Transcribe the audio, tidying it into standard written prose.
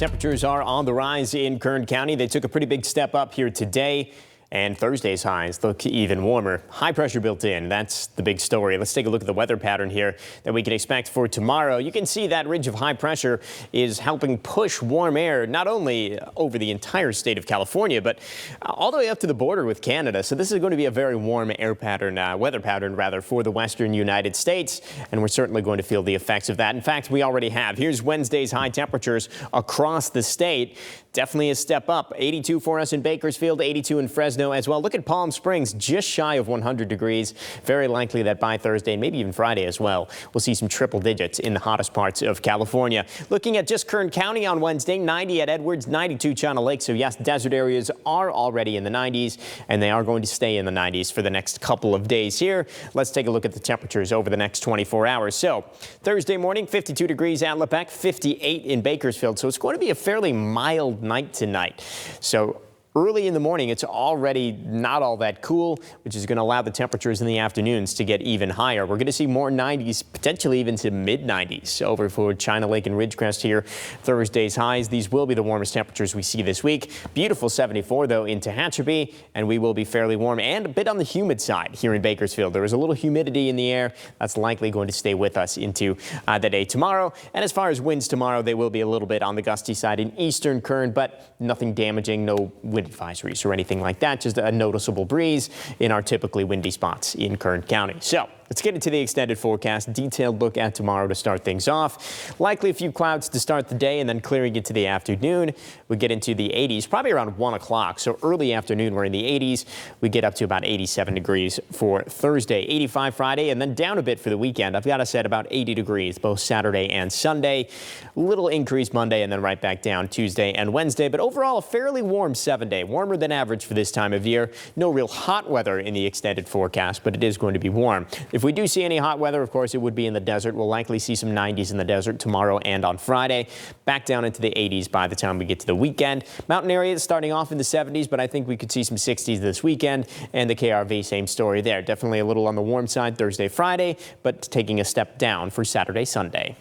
Temperatures are on the rise in Kern County. They took a pretty big step up here today. And Thursday's highs look even warmer. High pressure built in. That's the big story. Let's take a look at the weather pattern here that we can expect for tomorrow. You can see that ridge of high pressure is helping push warm air not only over the entire state of California, but all the way up to the border with Canada. So this is going to be a very warm air pattern, weather pattern rather, for the western United States. And we're certainly going to feel the effects of that. In fact, we already have. Here's Wednesday's high temperatures across the state. Definitely a step up. 82 for us in Bakersfield, 82 in Fresno as well. Look at Palm Springs, just shy of 100 degrees. Very likely that by Thursday and maybe even Friday as well, we'll see some triple digits in the hottest parts of California. Looking at just Kern County on Wednesday, 90 at Edwards, 92 China Lake. So yes, desert areas are already in the 90s, and they are going to stay in the 90s for the next couple of days here. Let's take a look at the temperatures over the next 24 hours. So Thursday morning, 52 degrees at Lebec, 58 in Bakersfield. So it's going to be a fairly mild night tonight. So early in the morning, it's already not all that cool, which is going to allow the temperatures in the afternoons to get even higher. We're going to see more 90s, potentially even to mid-90s over for China Lake and Ridgecrest here. Thursday's highs. These will be the warmest temperatures we see this week. Beautiful 74, though, in Tehachapi, and we will be fairly warm and a bit on the humid side here in Bakersfield. There is a little humidity in the air. That's likely going to stay with us into the day tomorrow. And as far as winds tomorrow, they will be a little bit on the gusty side in eastern Kern, but nothing damaging, no wind advisories or anything like that, just a noticeable breeze in our typically windy spots in Kern County. So let's get into the extended forecast. Detailed look at tomorrow to start things off. Likely a few clouds to start the day and then clearing into the afternoon. We get into the 80s, probably around 1 o'clock. So early afternoon, we're in the 80s. We get up to about 87 degrees for Thursday, 85 Friday, and then down a bit for the weekend. I've got to set about 80 degrees both Saturday and Sunday. Little increase Monday and then right back down Tuesday and Wednesday. But overall, a fairly warm 7-day, warmer than average for this time of year. No real hot weather in the extended forecast, but it is going to be warm. If we do see any hot weather, of course, it would be in the desert. We'll likely see some 90s in the desert tomorrow and on Friday. Back down into the 80s by the time we get to the weekend. Mountain areas starting off in the 70s, but I think we could see some 60s this weekend. And the KRV, same story there. Definitely a little on the warm side Thursday, Friday, but taking a step down for Saturday, Sunday.